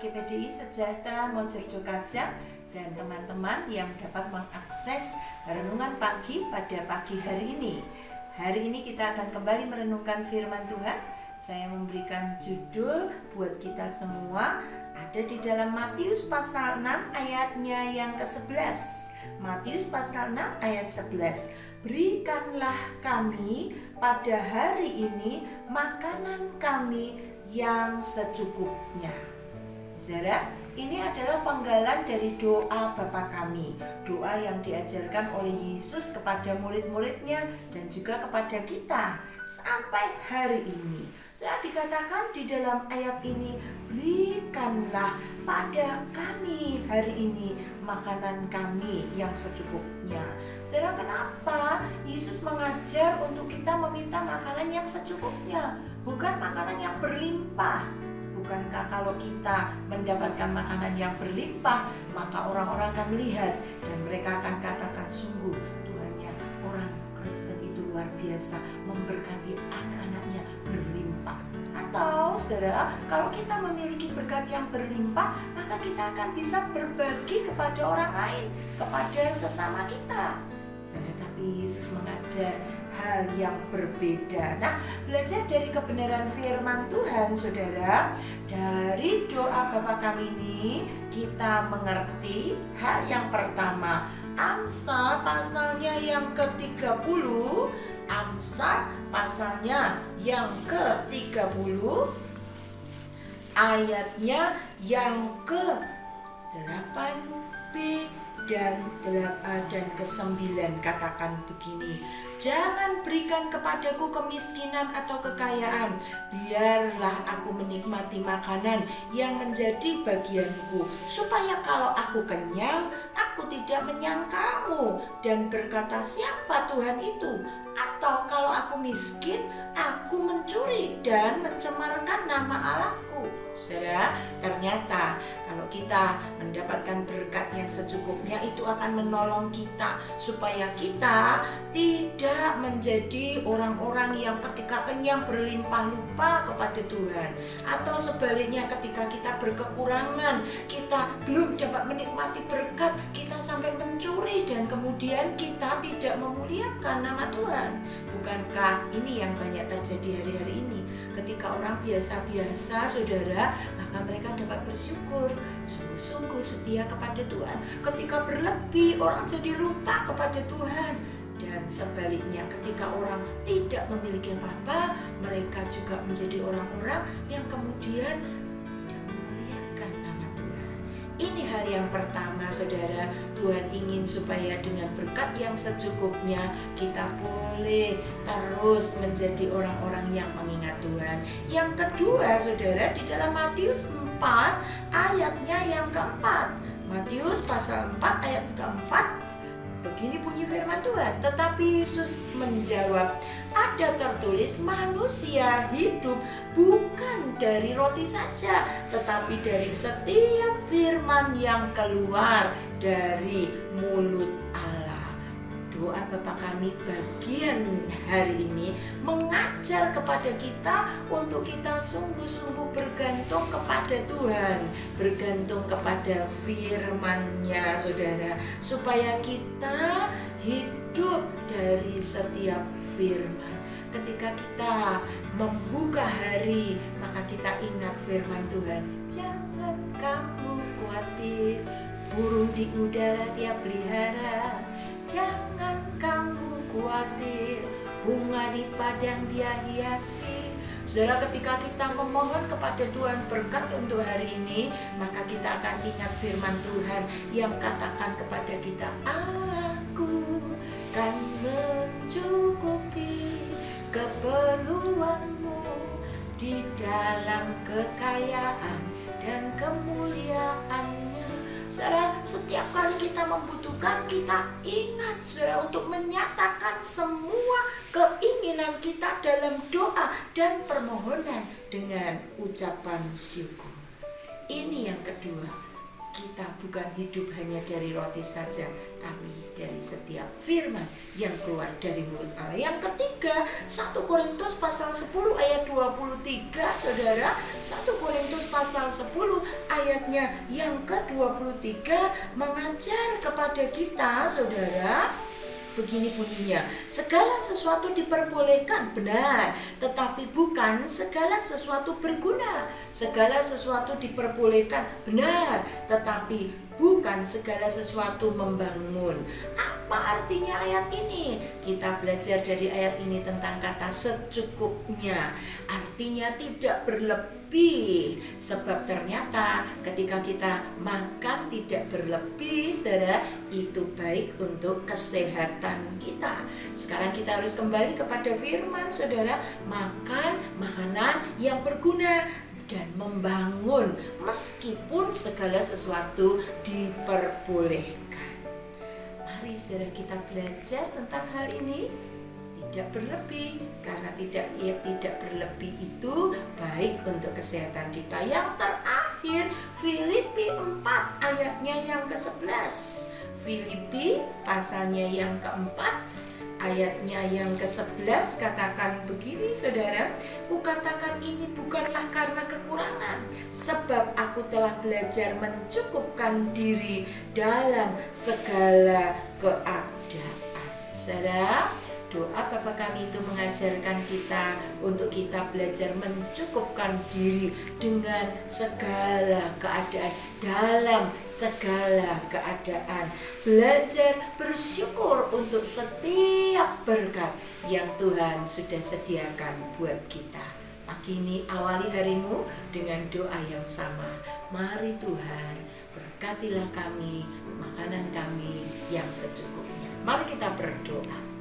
GPDI Sejahtera Mojorejo Kajang dan teman-teman yang dapat mengakses renungan pagi pada pagi hari ini. Hari ini kita akan kembali merenungkan firman Tuhan. Saya memberikan judul buat kita semua, ada di dalam Matius pasal 6 ayatnya yang ke-11. Matius pasal 6 ayat 11. Berikanlah kami pada hari ini makanan kami yang secukupnya. Saudara, ini adalah penggalan dari doa Bapa kami, doa yang diajarkan oleh Yesus kepada murid-muridnya dan juga kepada kita sampai hari ini. Saat dikatakan di dalam ayat ini, berikanlah pada kami hari ini makanan kami yang secukupnya. Saudara, kenapa Yesus mengajar untuk kita meminta makanan yang secukupnya, bukan makanan yang berlimpah? Bukankah kalau kita mendapatkan makanan yang berlimpah, maka orang-orang akan melihat dan mereka akan katakan, sungguh Tuhannya orang Kristen itu luar biasa, memberkati anak-anaknya berlimpah. Atau saudara, kalau kita memiliki berkat yang berlimpah, maka kita akan bisa berbagi kepada orang lain, kepada sesama kita. Tapi Yesus mengajar hal yang berbeda. Nah, belajar dari kebenaran firman Tuhan, saudara, dari doa Bapa kami ini kita mengerti hal yang pertama. Amsal pasalnya yang ke-30, Amsal pasalnya yang ke-30, ayatnya yang ke-8b dan ke-9 katakan begini. Jangan berikan kepadaku kemiskinan atau kekayaan, biarlah aku menikmati makanan yang menjadi bagianku, supaya kalau aku kenyang, aku tidak menyangkalmu dan berkata, siapa Tuhan itu? Atau kalau aku miskin, aku mencuri dan mencemarkan nama Allahku. Saudara, ternyata kalau kita mendapatkan berkat yang secukupnya, itu akan menolong kita supaya kita tidak menjadi orang-orang yang ketika kenyang berlimpah lupa kepada Tuhan, atau sebaliknya ketika kita berkekurangan, kita belum dapat menikmati berkat, kita sampai mencuri dan kemudian kita tidak memuliakan nama Tuhan. Bukankah ini yang banyak terjadi hari-hari ini? Ketika orang biasa-biasa, saudara, maka mereka dapat bersyukur, sungguh-sungguh setia kepada Tuhan. Ketika berlebih, orang jadi lupa kepada Tuhan. Dan sebaliknya, ketika orang tidak memiliki apa-apa, mereka juga menjadi orang-orang yang kemudian tidak memuliakan nama Tuhan. Ini hal yang pertama, saudara. Tuhan ingin supaya dengan berkat yang secukupnya kita boleh terus menjadi orang-orang yang mengingat Tuhan. Yang kedua, saudara, di dalam Matius 4 ayatnya yang keempat. Matius pasal 4 ayat keempat, begini bunyi firman Tuhan. Tetapi Yesus menjawab, ada tertulis manusia hidup bukan dari roti saja, tetapi dari setiap firman yang keluar dari mulut Allah. Doa Bapa kami bagian hari ini mengajar kepada kita untuk kita sungguh-sungguh bergantung kepada Tuhan, bergantung kepada firman-Nya, saudara, supaya kita hidup dari setiap firman. Ketika kita membuka hari, maka kita ingat firman Tuhan. Jangan kamu khawatir, burung di udara dia pelihara. Jangan kamu khawatir, bunga di padang dia hiasi. Saudara, ketika kita memohon kepada Tuhan berkat untuk hari ini, maka kita akan ingat firman Tuhan yang katakan kepada kita, Allahku kan mencukupi keperluanmu di dalam kekayaan dan kemuliaannya. Saudara, setiap kali kita membutuhkan, kita ingat, saudara, untuk menyatakan semua keinginan kita dalam doa dan permohonan dengan ucapan syukur. Ini yang kedua, kita bukan hidup hanya dari roti saja, tapi dari setiap firman yang keluar dari mulut Allah. Yang ketiga, 1 Korintus pasal 10 ayat 23, saudara. 1 Korintus pasal 10 ayatnya yang ke-23 mengajar kepada kita, saudara. Begini bunyinya, segala sesuatu diperbolehkan, benar, tetapi bukan segala sesuatu berguna. Segala sesuatu diperbolehkan, benar, tetapi bukan segala sesuatu membangun. Apa artinya ayat ini? Kita belajar dari ayat ini tentang kata secukupnya. Artinya tidak berlebih. Sebab ternyata ketika kita makan tidak berlebih, saudara, itu baik untuk kesehatan kita. Sekarang kita harus kembali kepada firman, saudara. Makan makanan yang berguna dan membangun, meskipun segala sesuatu diperbolehkan. Mari saudara kita belajar tentang hal ini. Tidak berlebih, karena tidak berlebih itu baik untuk kesehatan kita. Yang terakhir, Filipi 4 ayatnya yang ke-11. Filipi pasalnya yang keempat, ayatnya yang ke-11 katakan begini, saudara. Kukatakan ini bukanlah karena kekurangan, sebab aku telah belajar mencukupkan diri dalam segala keadaan. Saudara, doa Bapa kami itu mengajarkan kita untuk kita belajar mencukupkan diri dengan segala keadaan, dalam segala keadaan. Belajar bersyukur untuk setiap berkat yang Tuhan sudah sediakan buat kita. Pagi ini awali harimu dengan doa yang sama. Mari Tuhan, berkatilah kami, makanan kami yang secukupnya. Mari kita berdoa.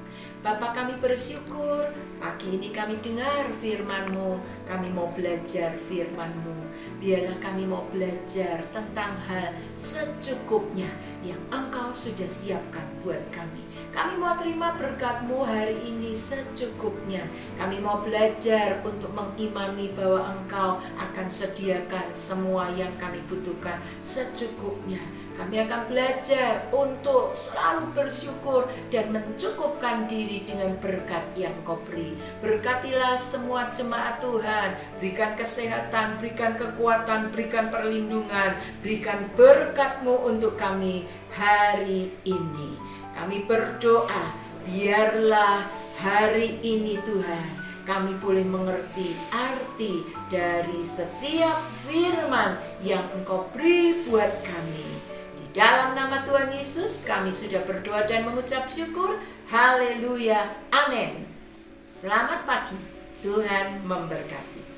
Bapa, kami bersyukur pagi ini kami dengar firman-Mu. Kami mau belajar firman-Mu. Biarlah kami mau belajar tentang hal secukupnya yang Engkau sudah siapkan buat kami. Kami mau terima berkat-Mu hari ini secukupnya. Kami mau belajar untuk mengimani bahwa Engkau akan sediakan semua yang kami butuhkan secukupnya. Kami akan belajar untuk selalu bersyukur dan mencukupkan diri dengan berkat yang Kau beri. Berkatilah semua jemaat Tuhan, berikan kesehatan, berikan kekuatan, berikan perlindungan, berikan berkat-Mu untuk kami hari ini. Kami berdoa, biarlah hari ini Tuhan, kami boleh mengerti arti dari setiap firman yang Engkau beri buat kami. Dalam nama Tuhan Yesus kami sudah berdoa dan mengucap syukur. Haleluya, amin. Selamat pagi, Tuhan memberkati.